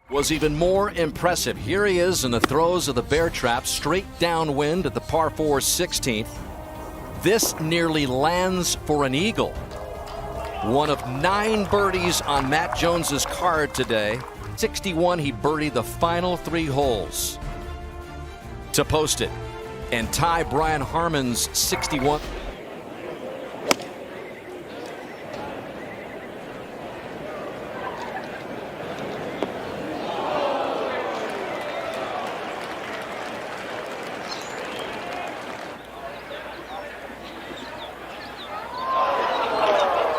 was even more impressive. Here he is in the throes of the bear trap, straight downwind at the par 4 16th. This nearly lands for an eagle. One of 9 birdies on Matt Jones's card today. 61, he birdied the final 3 holes to post it and tie Brian Harman's 61.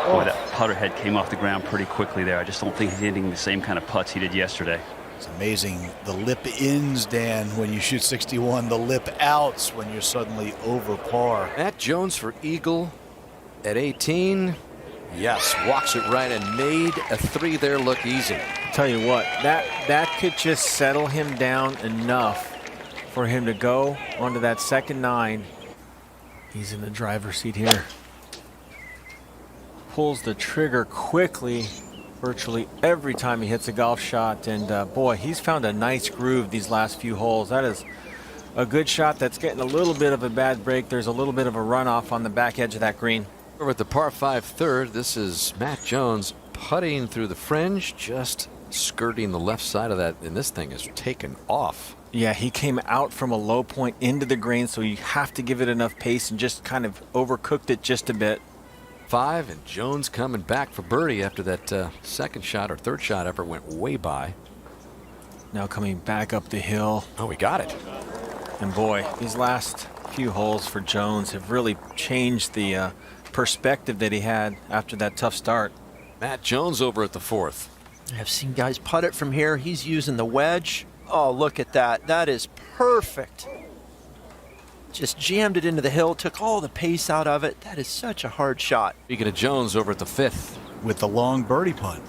Boy, that putter head came off the ground pretty quickly there. I just don't think he's hitting the same kind of putts he did yesterday. It's amazing. The lip ins, Dan, when you shoot 61. The lip outs when you're suddenly over par. Matt Jones for eagle at 18. Yes, walks it right and made a 3 there look easy. Tell you what, that could just settle him down enough for him to go onto that second 9. He's in the driver's seat here. Pulls the trigger quickly virtually every time he hits a golf shot, and boy, he's found a nice groove these last few holes. That is a good shot that's getting a little bit of a bad break. There's a little bit of a runoff on the back edge of that green. Over at the par 5 third, this is Matt Jones putting through the fringe, just skirting the left side of that, and this thing is taken off. Yeah, he came out from a low point into the green, so you have to give it enough pace and just kind of overcooked it just a bit. 5, and Jones coming back for birdie after that second shot or third shot effort went way by. Now coming back up the hill. Oh, we got it. And boy, these last few holes for Jones have really changed the perspective that he had after that tough start. Matt Jones over at the 4th. I've seen guys putt it from here. He's using the wedge. Oh, look at that. That is perfect. Just jammed it into the hill, took all the pace out of it. That is such a hard shot. Speaking of Jones over at the 5th. With the long birdie putt.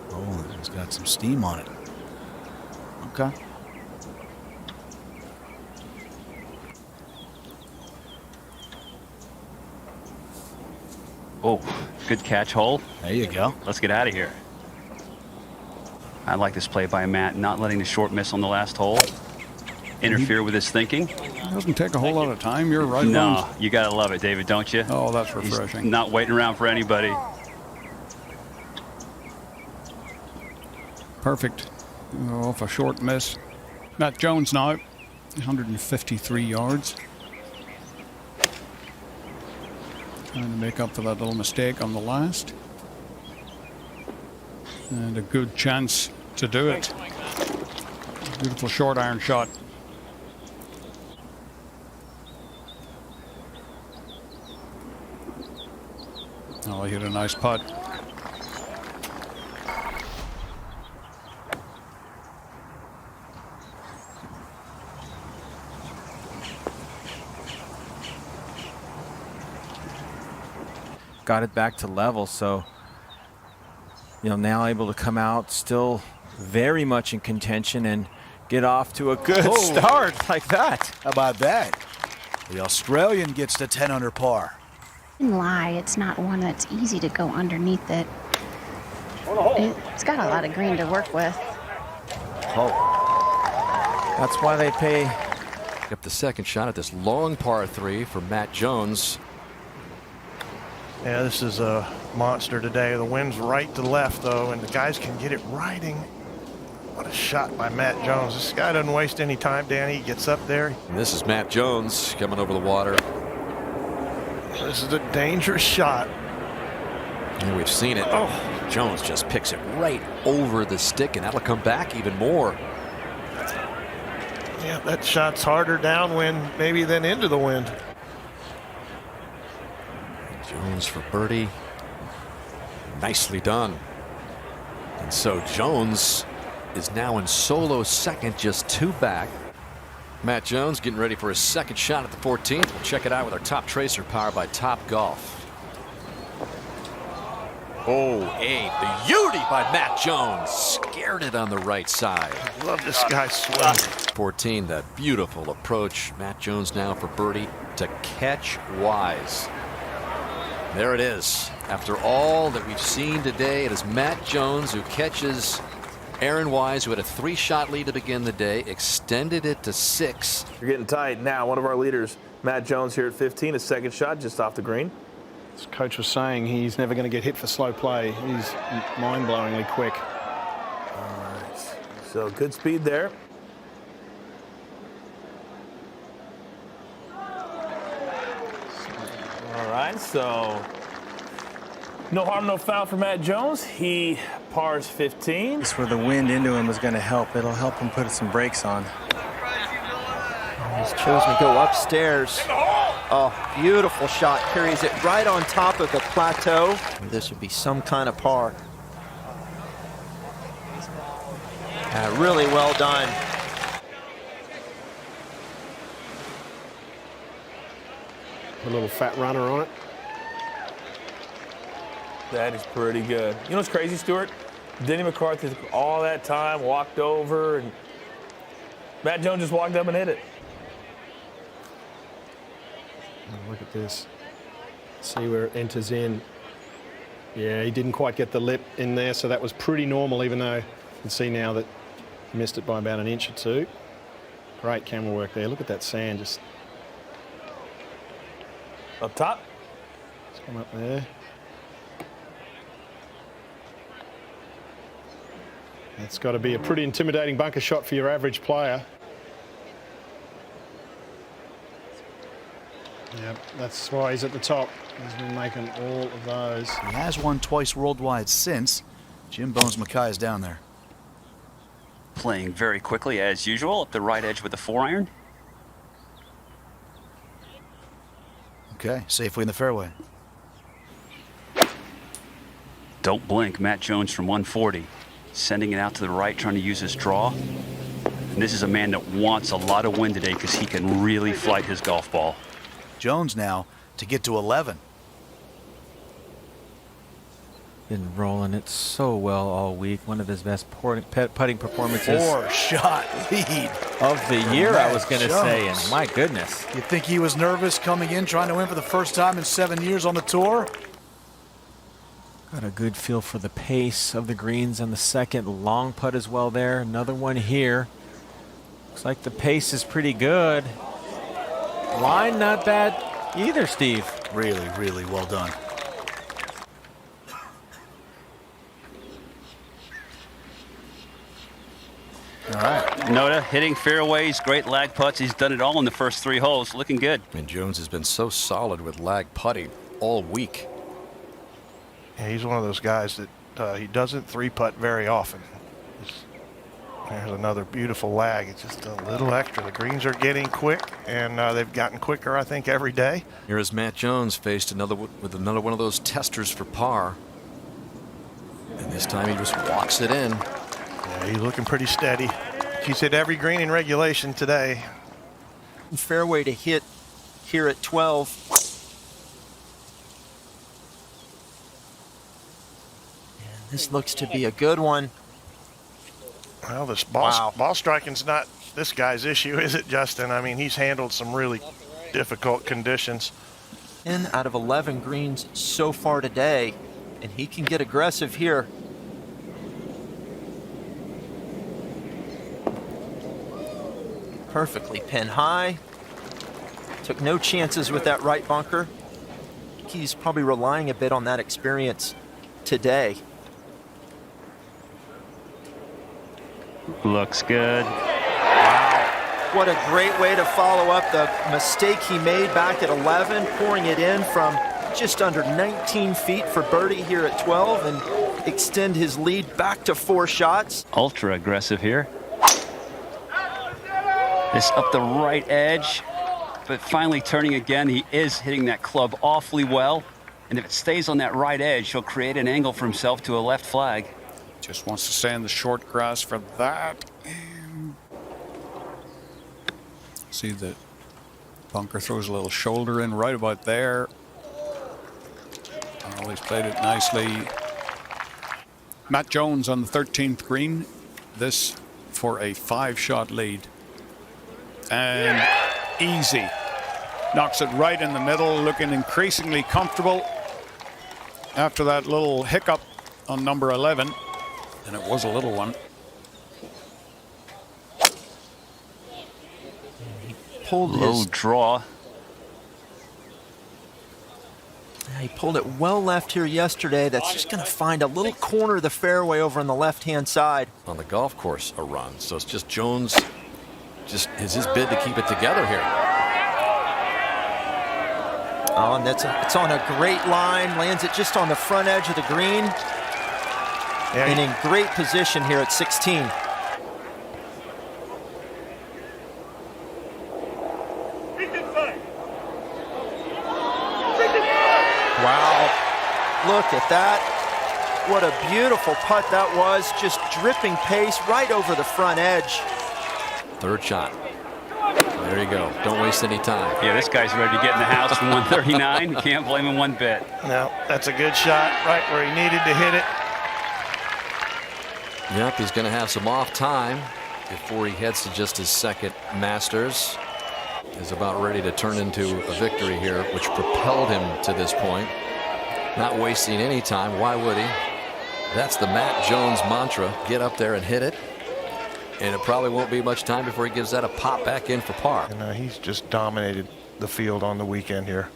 Oh, he's got some steam on it. Okay. Oh, good catch hole. There you go. Let's get out of here. I like this play by Matt, not letting the short miss on the last hole interfere with his thinking. It doesn't take a whole lot of time. You're right. No, you got to love it, David, don't you? Oh, that's refreshing. He's not waiting around for anybody. Perfect. Off a short miss. Matt Jones now, 153 yards. Trying to make up for that little mistake on the last. And a good chance to do it. Beautiful short iron shot. Oh, he hit a nice putt. Got it back to level, so now able to come out still very much in contention and get off to a good start like that. How about that? The Australian gets to 10 under par. Lie, it's not one that's easy to go underneath it. It's got a lot of green to work with. That's why they pay. Up the second shot at this long par 3 for Matt Jones. Yeah, this is a monster today. The wind's right to left, though, and the guys can get it riding. What a shot by Matt Jones. This guy doesn't waste any time, Danny. He gets up there. And this is Matt Jones coming over the water. This is a dangerous shot. And we've seen it. Oh, Jones just picks it right over the stick, and that'll come back even more. Yeah, that shot's harder downwind maybe than into the wind. Jones for birdie. Nicely done. And so Jones is now in solo second, just 2 back. Matt Jones getting ready for his second shot at the 14th. We'll check it out with our top tracer powered by Top Golf. Oh, a beauty by Matt Jones. Scared it on the right side. I love this guy's swing. 14, that beautiful approach. Matt Jones now for birdie to catch wise. There it is. After all that we've seen today, it is Matt Jones who catches Aaron Wise, who had a 3-shot lead to begin the day, extended it to 6. You're getting tight now. One of our leaders, Matt Jones, here at 15, his second shot just off the green. As coach was saying, he's never going to get hit for slow play. He's mind-blowingly quick. All right. So good speed there. All right, so no harm, no foul for Matt Jones. He pars 15. That's where the wind into him is going to help. It'll help him put some brakes on. He's chosen to go upstairs. Oh, beautiful shot. Carries it right on top of the plateau. This would be some kind of par. Really well done. A little fat runner on it. That is pretty good. You know what's crazy, Stuart? Denny McCarthy took all that time, walked over, and Matt Jones just walked up and hit it. Oh, look at this. See where it enters in. Yeah, he didn't quite get the lip in there, so that was pretty normal, even though you can see now that he missed it by about an inch or two. Great camera work there. Look at that sand just Up top. let's come up there. That's got to be a pretty intimidating bunker shot for your average player. Yep, that's why he's at the top. He's been making all of those. He has won twice worldwide since. Jim Bones Mackay is down there. Playing very quickly as usual up the right edge with the 4-iron. Okay, safely in the fairway. Don't blink. Matt Jones from 140. Sending it out to the right, trying to use his draw. And this is a man that wants a lot of wind today because he can really flight his golf ball. Jones now to get to 11. Been rolling it so well all week. One of his best putting performances 4-shot lead of the year, I was going to say. And my goodness. You think he was nervous coming in, trying to win for the first time in 7 years on the tour? Got a good feel for the pace of the greens on the second. Long putt as well there. Another one here. Looks like the pace is pretty good. Line not bad either, Steve. Really, really well done. All right. Noda hitting fairways, great lag putts. He's done it all in the first 3 holes. Looking good. And Jones has been so solid with lag putting all week. Yeah, he's one of those guys that he doesn't 3-putt very often. There's another beautiful lag. It's just a little extra. The greens are getting quick, and they've gotten quicker, I think, every day. Here is Matt Jones faced another one of those testers for par. And this time he just walks it in. Yeah, he's looking pretty steady. He's hit every green in regulation today. Fairway to hit here at 12. And this looks to be a good one. Well, this ball striking's not this guy's issue, is it, Justin? I mean, he's handled some really difficult conditions. 10 out of 11 greens so far today, and he can get aggressive here. Perfectly pin high. Took no chances with that right bunker. He's probably relying a bit on that experience today. Looks good. Wow. What a great way to follow up the mistake he made back at 11, pouring it in from just under 19 feet for birdie here at 12 and extend his lead back to 4 shots. Ultra aggressive here. This up the right edge, but finally turning again. He is hitting that club awfully well. And if it stays on that right edge, he'll create an angle for himself to a left flag. Just wants to stay in the short grass for that. See the bunker throws a little shoulder in right about there. Oh, he's played it nicely. Matt Jones on the 13th green. This for a 5-shot lead. And easy. Knocks it right in the middle, looking increasingly comfortable. after that little hiccup on number 11, and it was a little one. Pulled Low his, draw. he pulled it well left here yesterday. That's just going to find a little corner of the fairway over on the left-hand side. On the golf course, a run. So it's just Jones, just is his bid to keep it together here. Oh, and it's on a great line. Lands it just on the front edge of the green. Yeah, And in great position here at 16. Wow. Look at that. What a beautiful putt that was. Just dripping pace right over the front edge. Third shot. There you go. Don't waste any time. Yeah, this guy's ready to get in the house from 139. Can't blame him one bit. no, that's a good shot right where he needed to hit it. Yep, he's going to have some off time before he heads to just his second Masters. Is about ready to turn into a victory here, which propelled him to this point. Not wasting any time. Why would he? That's the Matt Jones mantra. Get up there and hit it. And it probably won't be much time before he gives that a pop back in for par. And he's just dominated the field on the weekend here.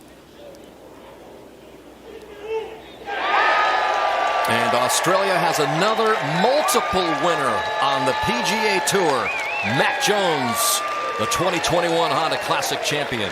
And Australia has another multiple winner on the PGA Tour. Matt Jones, the 2021 Honda Classic champion.